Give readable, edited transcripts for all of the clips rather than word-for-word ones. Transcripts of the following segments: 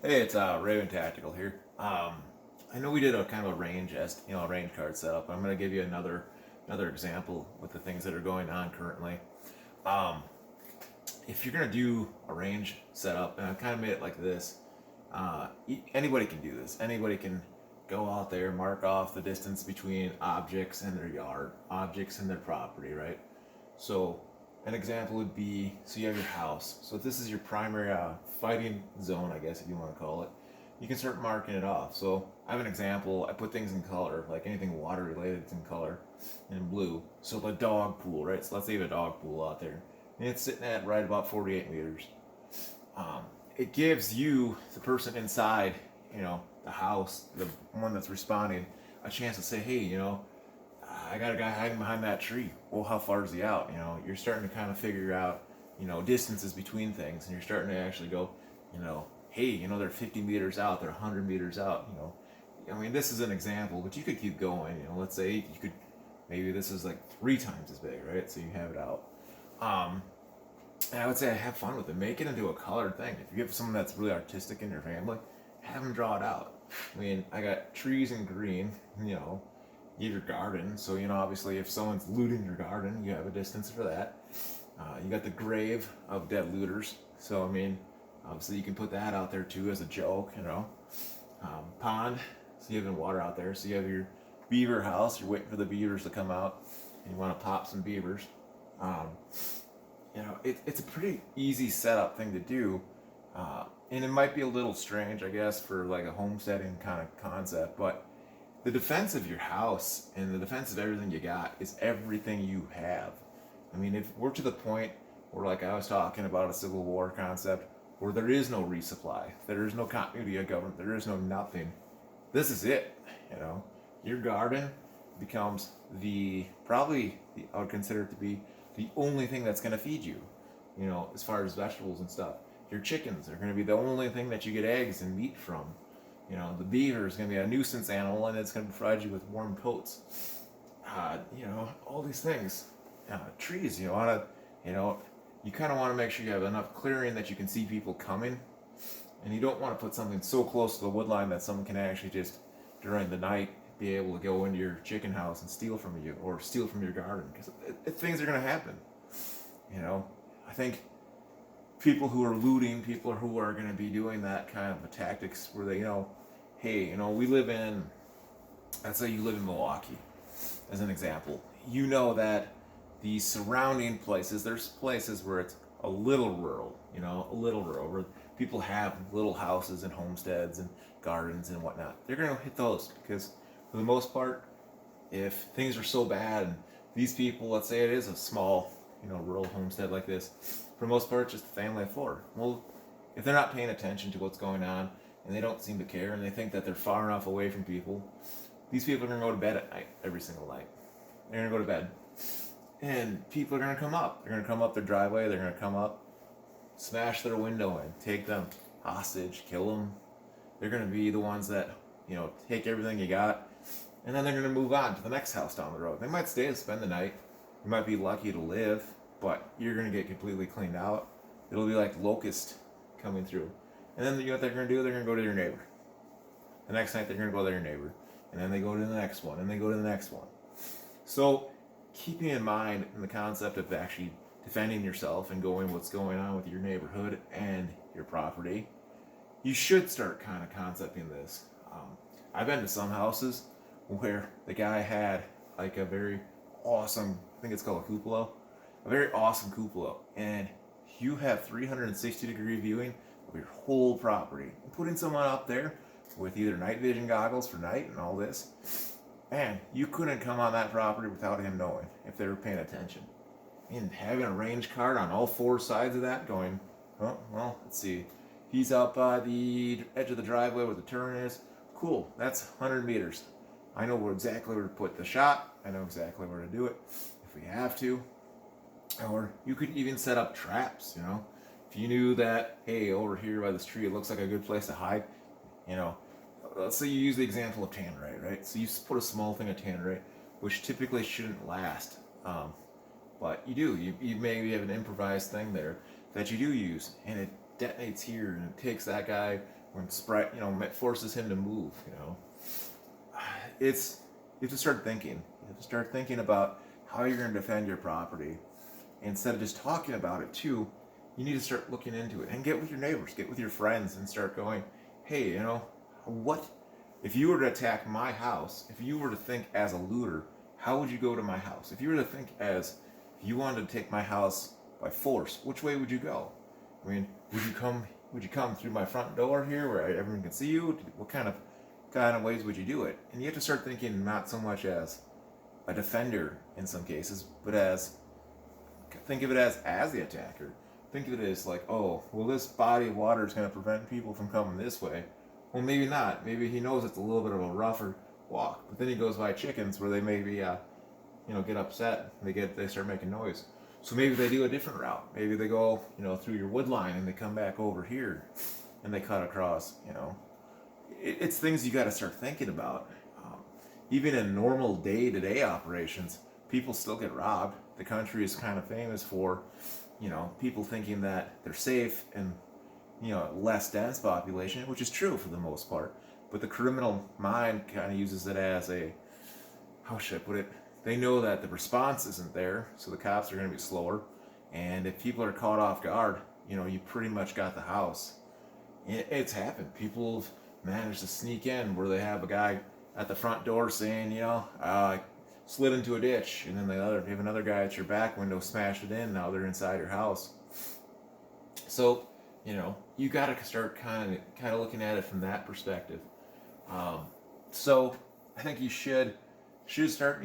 Hey, it's Raven Tactical here. I know we did a kind of a range card setup. I'm going to give you another example with the things that are going on currently. Um, if you're going to do a range setup, and I've kind of made it like this, anybody can do this. Anybody can go out there, mark off the distance between objects and their yard, objects and their property, right? So an example would be, so you have your house. So if this is your primary fighting zone, I guess if you want to call it, you can start marking it off. So I have an example. I put things in color, like anything water related is in color, in blue. So the dog pool, right? So let's say you have a dog pool out there, and it's sitting at right about 48 meters. Um, it gives you, the person inside, the house, the one that's responding, a chance to say, hey, I got a guy hiding behind that tree. Well, how far is he out? You're starting to kind of figure out, distances between things, and you're starting to actually go, hey, they're 50 meters out, they're 100 meters out. I mean, this is an example, but you could keep going. Let's say you could, maybe this is like 3 times as big, right? So you have it out. And I would say have fun with it. Make it into a colored thing. If you get someone that's really artistic in your family, have them draw it out. I mean, I got trees in green, your garden. So, obviously if someone's looting your garden, you have a distance for that. You got the grave of dead looters. So, I mean, obviously you can put that out there too as a joke, Pond, so you have water out there. So you have your beaver house, you're waiting for the beavers to come out, and you want to pop some beavers. Um, it's a pretty easy setup thing to do. And it might be a little strange, I guess, for like a homesteading kind of concept, but the defense of your house and the defense of everything you got is everything you have. I mean, if we're to the point where, like I was talking about a Civil War concept, where there is no resupply, there is no continuity of government, there is no nothing, this is it. Your garden becomes I would consider it to be the only thing that's going to feed you, as far as vegetables and stuff. Your chickens are going to be the only thing that you get eggs and meat from. The beaver is going to be a nuisance animal, and it's going to provide you with warm coats. All these things. Trees, you kind of want to make sure you have enough clearing that you can see people coming, and you don't want to put something so close to the wood line that someone can actually just, during the night, be able to go into your chicken house and steal from you, or steal from your garden, because things are going to happen. I think people who are looting, people who are going to be doing that kind of tactics where they, hey, we live in, let's say you live in Milwaukee, as an example. You know that the surrounding places, there's places where it's a little rural, where people have little houses and homesteads and gardens and whatnot. They're going to hit those because, for the most part, if things are so bad and these people, let's say it is a small, rural homestead like this, for the most part, it's just a family of 4. Well, if they're not paying attention to what's going on and they don't seem to care and they think that they're far enough away from people, these people are going to go to bed at night, every single night. They're going to go to bed. And people are going to come up. They're going to come up their driveway. They're going to come up, smash their window in, take them hostage, kill them. They're going to be the ones that, take everything you got. And then they're going to move on to the next house down the road. They might stay and spend the night. You might be lucky to live, but you're going to get completely cleaned out. It'll be like locust coming through. And then what they're going to do, they're going to go to your neighbor. The next night they're going to go to your neighbor. And then they go to the next one, and they go to the next one. So keeping in mind the concept of actually defending yourself and going what's going on with your neighborhood and your property, you should start kind of concepting this. I've been to some houses where the guy had like a very awesome, I think it's called a cupola, a very awesome cupola, and you have 360-degree viewing of your whole property. And putting someone up there with either night vision goggles for night and all this, man, you couldn't come on that property without him knowing if they were paying attention. And having a range card on all 4 sides of that going, oh, well, let's see. He's up by the edge of the driveway where the turn is. Cool, that's 100 meters. I know exactly where to put the shot. I know exactly where to do it if we have to. Or you could even set up traps, If you knew that, hey, over here by this tree, it looks like a good place to hide, let's say you use the example of tannerite, right? So you put a small thing of tannerite, which typically shouldn't last, but you do. You maybe have an improvised thing there that you do use, and it detonates here, and it takes that guy when Sprite, it forces him to move. It's you have to start thinking. You have to start thinking about how you're going to defend your property. Instead of just talking about it too, you need to start looking into it and get with your neighbors, get with your friends, and start going, hey, what if you were to attack my house? If you were to think as a looter, how would you go to my house? If you were to think as if you wanted to take my house by force, which way would you go? I mean, would you come through my front door here where everyone can see you? What kind of ways would you do it? And you have to start thinking not so much as a defender in some cases, but think of it as the attacker. Think of it as like, oh, well, this body of water is going to prevent people from coming this way. Well, maybe not. Maybe he knows it's a little bit of a rougher walk, but then he goes by chickens where they maybe, get upset. They start making noise. So maybe they do a different route. Maybe they go, through your wood line and they come back over here, and they cut across. It's things you got to start thinking about. Even in normal day-to-day operations, people still get robbed. The country is kind of famous for, people thinking that they're safe and, less dense population, which is true for the most part. But the criminal mind kind of uses it as how should I put it? They know that the response isn't there, so the cops are going to be slower. And if people are caught off guard, you pretty much got the house. It's happened. People have managed to sneak in where they have a guy at the front door saying, I slid into a ditch, and then they have another guy at your back window smashed it in. Now they're inside your house. So, you got to start kind of looking at it from that perspective. So I think you should start,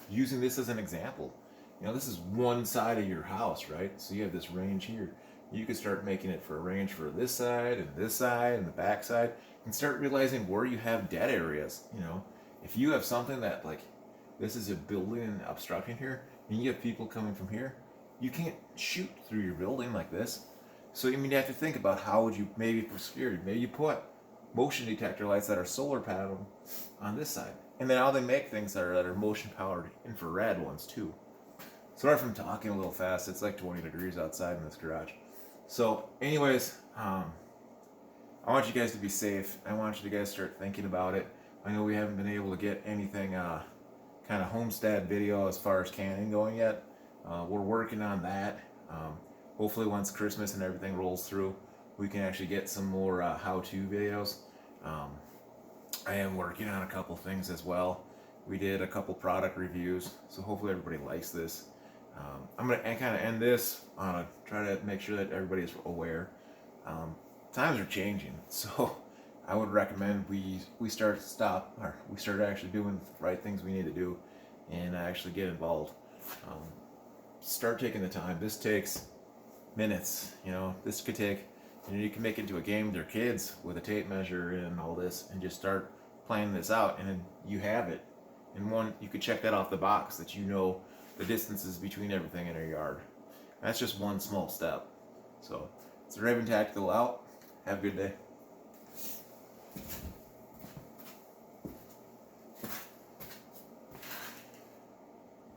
using this as an example. This is one side of your house, right? So you have this range here. You could start making it for a range for this side and the back side, and start realizing where you have dead areas. If you have something that like this is a building obstruction here, and you have people coming from here, you can't shoot through your building like this. So you have to think about how would you maybe for security, maybe you put motion detector lights that are solar panel on this side. And then now they make things that are motion powered infrared ones too. Sorry if I'm talking a little fast. It's like 20 degrees outside in this garage. So anyways, I want you guys to be safe. I want you guys to start thinking about it. I know we haven't been able to get anything kind of homestead video as far as canning going yet. We're working on that. Hopefully once Christmas and everything rolls through, we can actually get some more how-to videos. I am working on a couple things as well. We did a couple product reviews, so hopefully everybody likes this. I'm going to kind of end this on try to make sure that everybody's aware. Times are changing, so I would recommend we start actually doing the right things we need to do and actually get involved. Start taking the time. This takes minutes. This could take. You can make it into a game with your kids with a tape measure and all this, and just start playing this out, and then you have it. And you could check that off the box that the distances between everything in your yard. That's just one small step. So it's the Raven Tactical out. Have a good day.